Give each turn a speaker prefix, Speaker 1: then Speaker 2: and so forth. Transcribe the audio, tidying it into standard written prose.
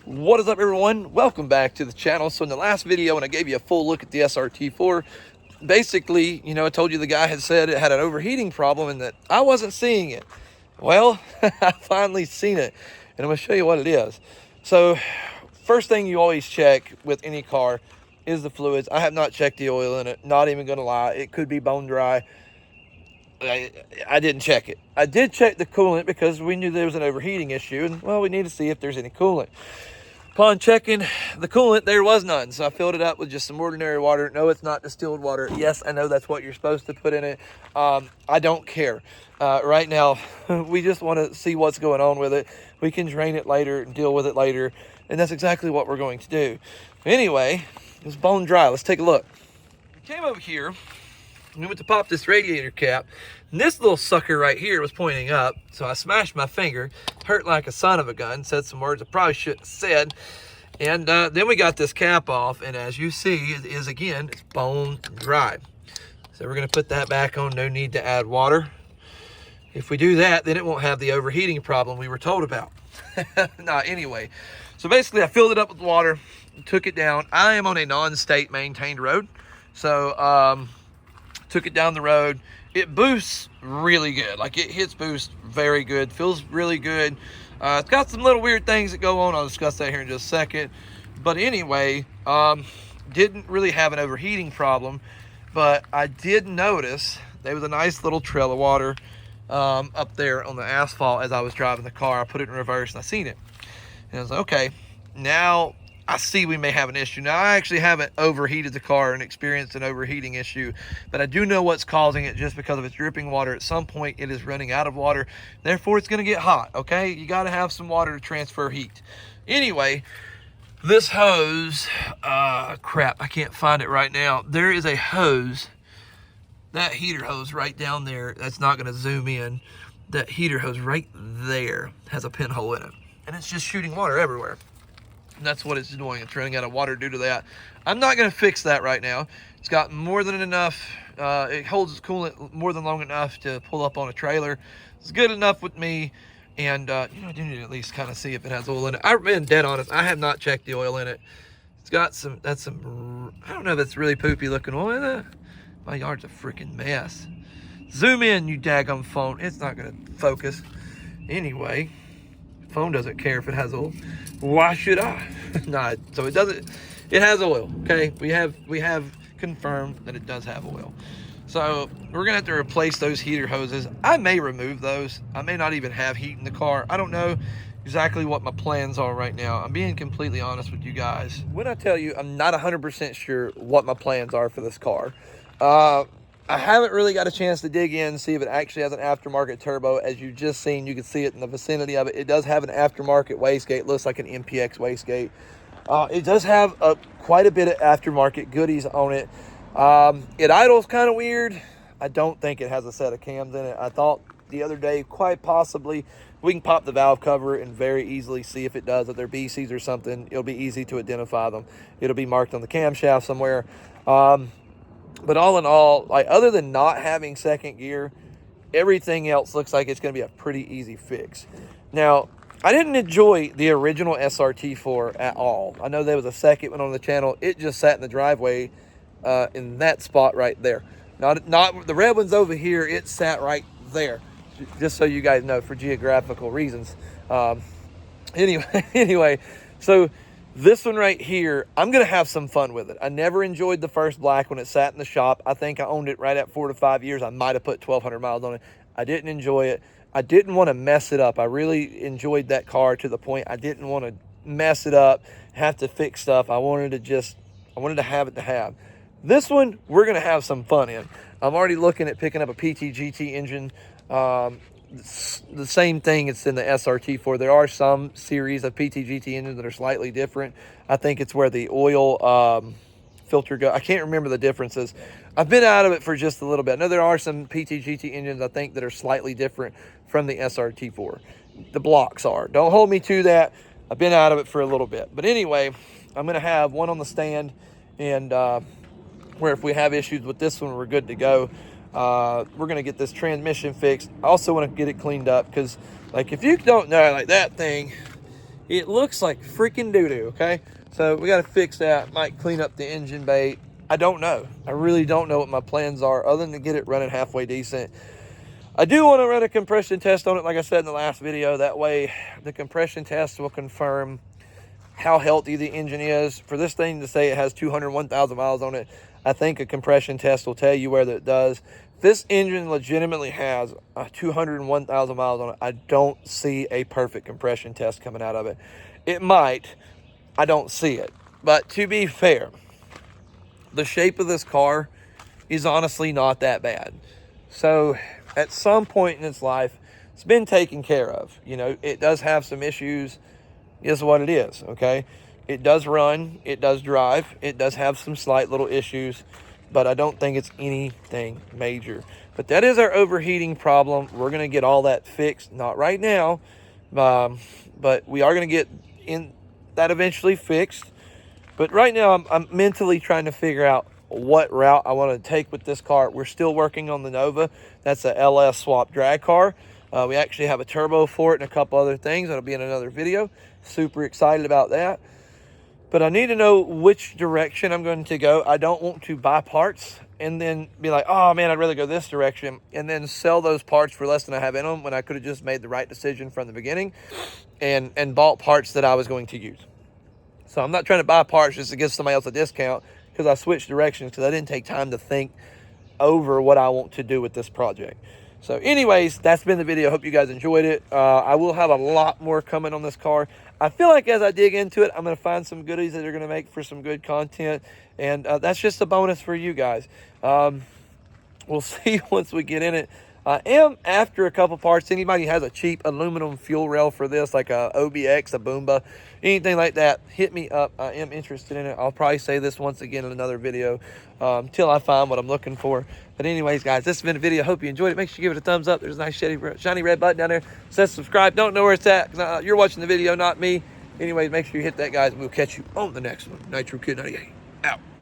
Speaker 1: What is up, everyone? Welcome back to the channel. So in the last video, when I gave you a full look at the SRT4, basically, I told you the guy had said it had an overheating problem and that I wasn't seeing it. Well, I finally seen it, and I'm going to show you what it is. So first thing you always check with any car is the fluids. I have not checked the oil in it, not even going to lie. It could be bone dry. I didn't check it. I did check the coolant because we knew there was an overheating issue, and well, we need to see if there's any coolant. Upon checking the coolant, there was none, so I filled it up with just some ordinary water. No, it's not distilled water. Yes, I know that's what you're supposed to put in it. I don't care. Right now, we just want to see what's going on with it. We can drain it later and deal with it later, and that's exactly what we're going to do. Anyway, it's bone dry. Let's take a look. We came over here, and we went to pop this radiator cap, and this little sucker right here was pointing up, so I smashed my finger, hurt like a son of a gun, said some words I probably shouldn't have said, and then we got this cap off, and as you see, it is, again, it's bone dry. So we're going to put that back on, no need to add water. If we do that, then it won't have the overheating problem we were told about. Nah, anyway, so basically I filled it up with water, took it down. I am on a non-state maintained road, so took it down the road. It boosts really good. Like, it hits boost very good, feels really good. It's got some little weird things that go on. I'll discuss that here in just a second. But anyway, didn't really have an overheating problem, but I did notice there was a nice little trail of water up there on the asphalt as I was driving the car. I put it in reverse and I seen it. And I was like, okay, now I see we may have an issue. Now, I actually haven't overheated the car and experienced an overheating issue, but I do know what's causing it just because of its dripping water. At some point, it is running out of water. Therefore, it's going to get hot, okay? You got to have some water to transfer heat. Anyway, this hose, crap, I can't find it right now. There is a hose, that heater hose right down there, that's not going to zoom in. That heater hose right there has a pinhole in it, and it's just shooting water everywhere. And that's what it's doing. It's running out of water due to that. I'm not going to fix that right now. It's got more than enough. It holds its coolant more than long enough to pull up on a trailer. It's good enough with me. And, I do need to at least kind of see if it has oil in it. I've been dead honest. I have not checked the oil in it. It's got some, I don't know if it's really poopy looking oil. My yard's a freaking mess. Zoom in, you daggum phone. It's not going to focus. Anyway, phone doesn't care if it has oil. Why should I? Nah, so it doesn't. It has oil. Okay, we have confirmed that it does have oil. So we're gonna have to replace those heater hoses. I may remove those. I may not even have heat in the car. I don't know exactly what my plans are right now. I'm being completely honest with you guys. When I tell you I'm not 100% sure what my plans are for this car, I haven't really got a chance to dig in and see if it actually has an aftermarket turbo. As you've just seen, you can see it in the vicinity of it. It does have an aftermarket wastegate. Looks like an MPX wastegate. It does have quite a bit of aftermarket goodies on it. It idles kind of weird. I don't think it has a set of cams in it. I thought the other day, quite possibly, we can pop the valve cover and very easily see if it does. If they're BCs or something, it'll be easy to identify them. It'll be marked on the camshaft somewhere. But all in all, like, other than not having second gear, everything else looks like it's going to be a pretty easy fix. Now, I didn't enjoy the original SRT4 at all. I know there was a second one on the channel. It just sat in the driveway in that spot right there. Not the red one's over here. It sat right there, just so you guys know, for geographical reasons. Anyway, so this one right here, I'm going to have some fun with it. I never enjoyed the first black when it sat in the shop. I think I owned it right at 4 to 5 years. I might have put 1,200 miles on it. I didn't enjoy it. I didn't want to mess it up. I really enjoyed that car to the point I didn't want to mess it up, have to fix stuff. I wanted to have it to have. This one, we're going to have some fun in. I'm already looking at picking up a PTGT engine. The same thing it's in the SRT4. There are some series of PTGT engines that are slightly different. I think it's where the oil filter go. I can't remember the differences. I've been out of it for just a little bit. I know there are some PTGT engines I think that are slightly different from the SRT4. The blocks are. Don't hold me to that. I've been out of it for a little bit. But anyway, I'm going to have one on the stand, and where if we have issues with this one, we're good to go. We're going to get this transmission fixed. I also want to get it cleaned up because, like, if you don't know, like, that thing It looks like freaking doo-doo, okay? So we got to fix that. Might clean up the engine bay. I don't know. I really don't know what my plans are other than to get it running halfway decent. I do want to run a compression test on it, like I said in the last video. That way the compression test will confirm how healthy the engine is. For this thing to say it has 201,000 miles on it, I think a compression test will tell you whether it does. If this engine legitimately has 201,000 miles on it, I don't see a perfect compression test coming out of it. It might. I don't see it. But to be fair, the shape of this car is honestly not that bad. So at some point in its life, it's been taken care of. You know, it does have some issues, is what it is, okay? It does run, it does drive, it does have some slight little issues, but I don't think it's anything major. But that is our overheating problem. We're gonna get all that fixed, not right now, but we are gonna get in that eventually fixed. But right now, I'm mentally trying to figure out what route I want to take with this car. We're still working on the Nova. That's a LS swap drag car. We actually have a turbo for it and a couple other things. That'll be in another video. Super excited about that. But I need to know which direction I'm going to go. I don't want to buy parts and then be like, oh man, I'd rather go this direction, and then sell those parts for less than I have in them when I could have just made the right decision from the beginning and bought parts that I was going to use. So I'm not trying to buy parts just to give somebody else a discount, because I switched directions because I didn't take time to think over what I want to do with this project. So anyways, that's been the video. Hope you guys enjoyed it. I will have a lot more coming on this car. I feel like as I dig into it, I'm going to find some goodies that are going to make for some good content. And that's just a bonus for you guys. We'll see once we get in it. I am after a couple parts. Anybody has a cheap aluminum fuel rail for this, like a OBX, a Boomba, anything like that, hit me up. I am interested in it. I'll probably say this once again in another video until I find what I'm looking for. But anyways, guys, this has been a video. Hope you enjoyed it. Make sure you give it a thumbs up. There's a nice shiny red button down there. It says subscribe. Don't know where it's at. You're watching the video, not me. Anyways, make sure you hit that, guys, and we'll catch you on the next one. Nitro Kid 98, out.